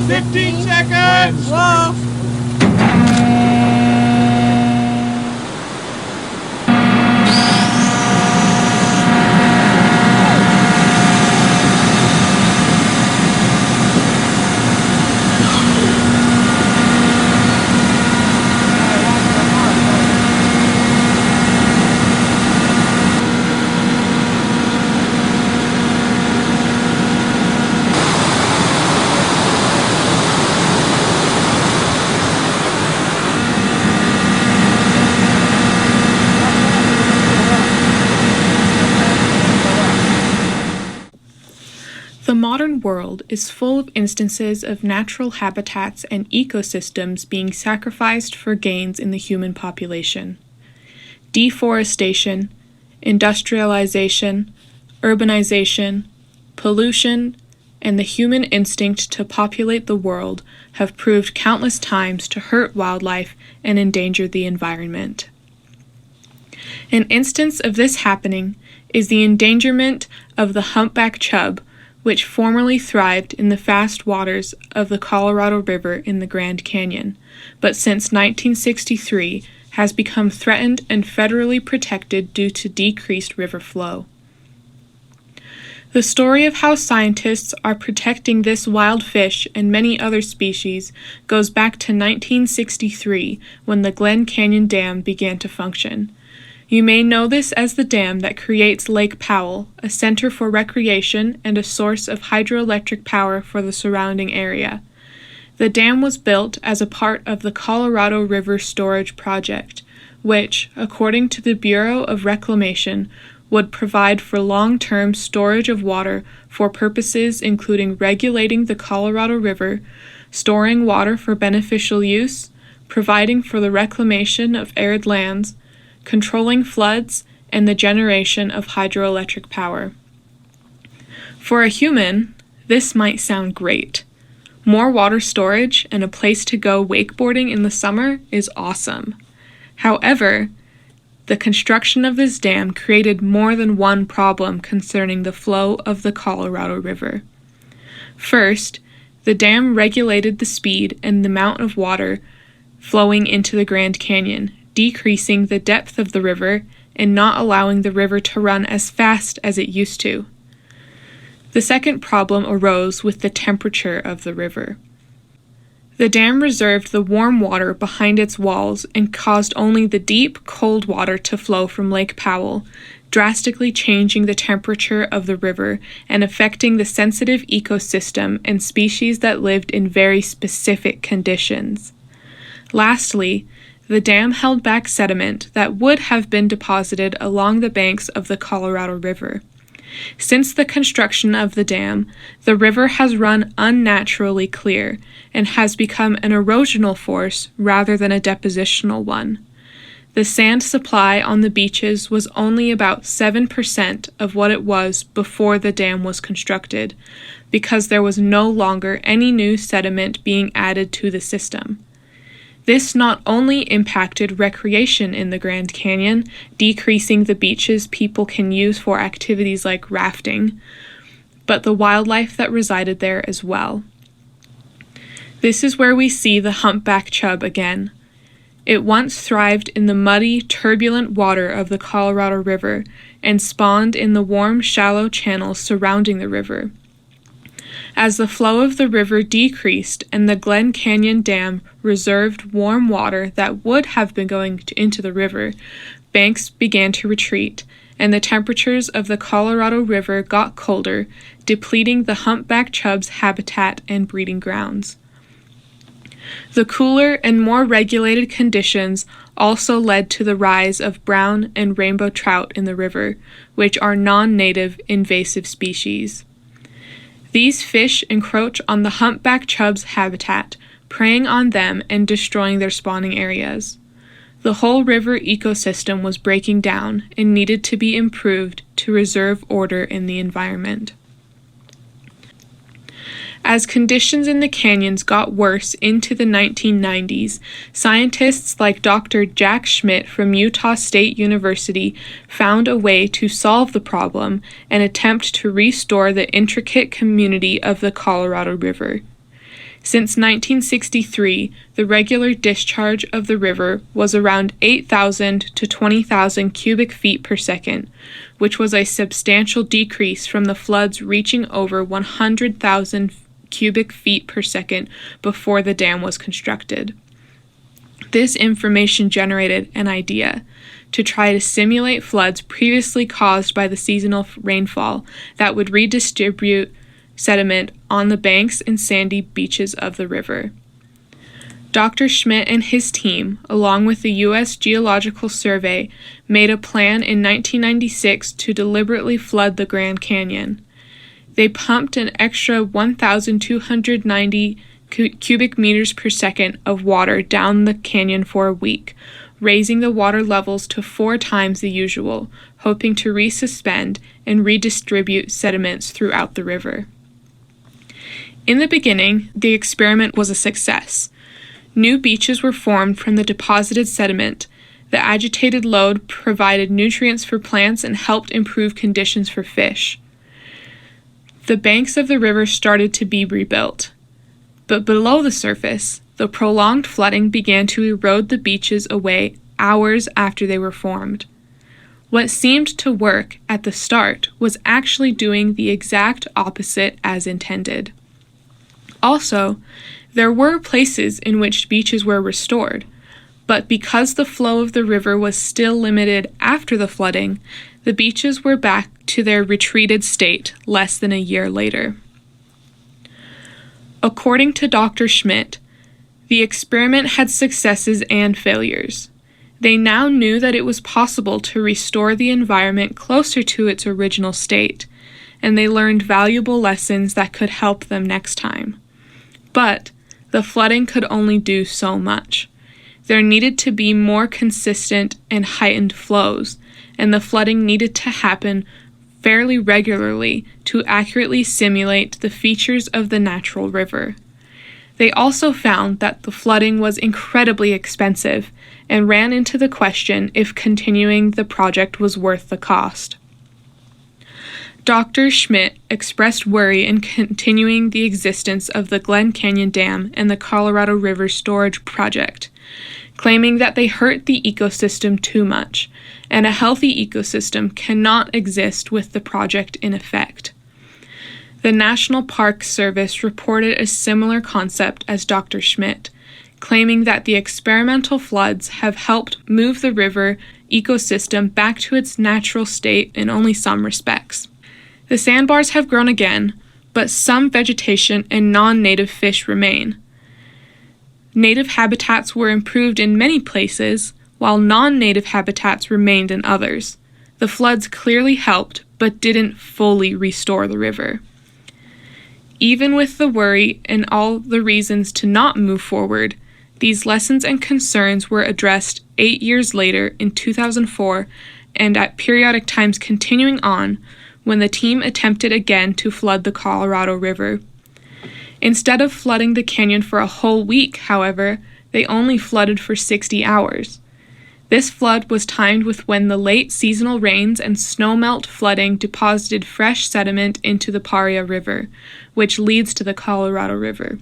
15 seconds! Whoa! The modern world is full of instances of natural habitats and ecosystems being sacrificed for gains in the human population. Deforestation, industrialization, urbanization, pollution, and the human instinct to populate the world have proved countless times to hurt wildlife and endanger the environment. An instance of this happening is the endangerment of the humpback chub, which formerly thrived in the fast waters of the Colorado River in the Grand Canyon, but since 1963 has become threatened and federally protected due to decreased river flow. The story of how scientists are protecting this wild fish and many other species goes back to 1963 when the Glen Canyon Dam began to function. You may know this as the dam that creates Lake Powell, a center for recreation and a source of hydroelectric power for the surrounding area. The dam was built as a part of the Colorado River Storage Project, which, according to the Bureau of Reclamation, would provide for long-term storage of water for purposes including regulating the Colorado River, storing water for beneficial use, providing for the reclamation of arid lands, controlling floods, and the generation of hydroelectric power. For a human, this might sound great. More water storage and a place to go wakeboarding in the summer is awesome. However, the construction of this dam created more than one problem concerning the flow of the Colorado River. First, the dam regulated the speed and the amount of water flowing into the Grand Canyon, decreasing the depth of the river and not allowing the river to run as fast as it used to. The second problem arose with the temperature of the river. The dam reserved the warm water behind its walls and caused only the deep, cold water to flow from Lake Powell, drastically changing the temperature of the river and affecting the sensitive ecosystem and species that lived in very specific conditions. Lastly, the dam held back sediment that would have been deposited along the banks of the Colorado River. Since the construction of the dam, the river has run unnaturally clear and has become an erosional force rather than a depositional one. The sand supply on the beaches was only about 7% of what it was before the dam was constructed, because there was no longer any new sediment being added to the system. This not only impacted recreation in the Grand Canyon, decreasing the beaches people can use for activities like rafting, but the wildlife that resided there as well. This is where we see the humpback chub again. It once thrived in the muddy, turbulent water of the Colorado River and spawned in the warm, shallow channels surrounding the river. As the flow of the river decreased and the Glen Canyon Dam reserved warm water that would have been going into the river, banks began to retreat, and the temperatures of the Colorado River got colder, depleting the humpback chub's habitat and breeding grounds. The cooler and more regulated conditions also led to the rise of brown and rainbow trout in the river, which are non-native invasive species. These fish encroach on the humpback chub's habitat, preying on them and destroying their spawning areas. The whole river ecosystem was breaking down and needed to be improved to reserve order in the environment. As conditions in the canyons got worse into the 1990s, scientists like Dr. Jack Schmidt from Utah State University found a way to solve the problem and attempt to restore the intricate community of the Colorado River. Since 1963, the regular discharge of the river was around 8,000 to 20,000 cubic feet per second, which was a substantial decrease from the floods reaching over 100,000 cubic feet per second before the dam was constructed. This information generated an idea to try to simulate floods previously caused by the seasonal rainfall that would redistribute sediment on the banks and sandy beaches of the river. Dr. Schmidt and his team, along with the U.S. Geological Survey, made a plan in 1996 to deliberately flood the Grand Canyon. They pumped an extra 1,290 cubic meters per second of water down the canyon for a week, raising the water levels to 4 times the usual, hoping to resuspend and redistribute sediments throughout the river. In the beginning, the experiment was a success. New beaches were formed from the deposited sediment. The agitated load provided nutrients for plants and helped improve conditions for fish. The banks of the river started to be rebuilt. But below the surface, the prolonged flooding began to erode the beaches away hours after they were formed. What seemed to work at the start was actually doing the exact opposite as intended. Also, there were places in which beaches were restored, but because the flow of the river was still limited after the flooding, the beaches were back to their retreated state less than a year later. According to Dr. Schmidt, the experiment had successes and failures. They now knew that it was possible to restore the environment closer to its original state, and they learned valuable lessons that could help them next time. But the flooding could only do so much. There needed to be more consistent and heightened flows, and the flooding needed to happen fairly regularly to accurately simulate the features of the natural river. They also found that the flooding was incredibly expensive and ran into the question if continuing the project was worth the cost. Dr. Schmidt expressed worry in continuing the existence of the Glen Canyon Dam and the Colorado River Storage Project, claiming that they hurt the ecosystem too much, and a healthy ecosystem cannot exist with the project in effect. The National Park Service reported a similar concept as Dr. Schmidt, claiming that the experimental floods have helped move the river ecosystem back to its natural state in only some respects. The sandbars have grown again, but some vegetation and non-native fish remain. Native habitats were improved in many places, while non-native habitats remained in others. The floods clearly helped, but didn't fully restore the river. Even with the worry and all the reasons to not move forward, these lessons and concerns were addressed 8 years later in 2004 and at periodic times continuing on when the team attempted again to flood the Colorado River. Instead of flooding the canyon for a whole week, however, they only flooded for 60 hours. This flood was timed with when the late seasonal rains and snowmelt flooding deposited fresh sediment into the Paria River, which leads to the Colorado River.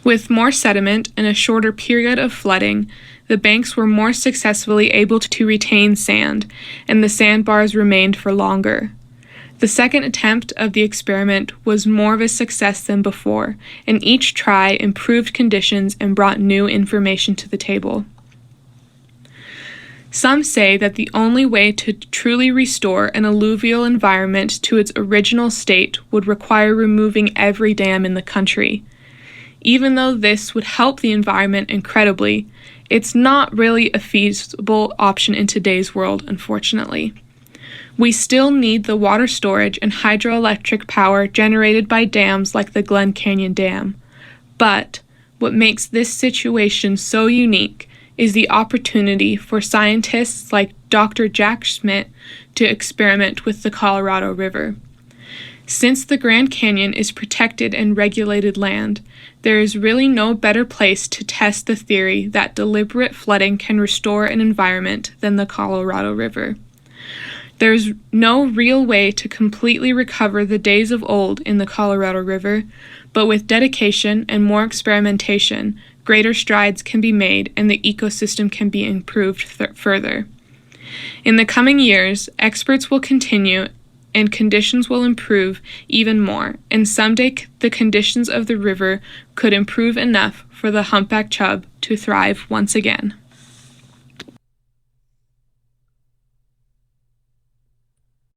With more sediment and a shorter period of flooding, the banks were more successfully able to retain sand, and the sandbars remained for longer. The second attempt of the experiment was more of a success than before, and each try improved conditions and brought new information to the table. Some say that the only way to truly restore an alluvial environment to its original state would require removing every dam in the country. Even though this would help the environment incredibly, it's not really a feasible option in today's world, unfortunately. We still need the water storage and hydroelectric power generated by dams like the Glen Canyon Dam. But what makes this situation so unique is the opportunity for scientists like Dr. Jack Schmidt to experiment with the Colorado River. Since the Grand Canyon is protected and regulated land, there is really no better place to test the theory that deliberate flooding can restore an environment than the Colorado River. There's no real way to completely recover the days of old in the Colorado River, but with dedication and more experimentation, greater strides can be made and the ecosystem can be improved further. In the coming years, experts will continue and conditions will improve even more, and someday the conditions of the river could improve enough for the humpback chub to thrive once again.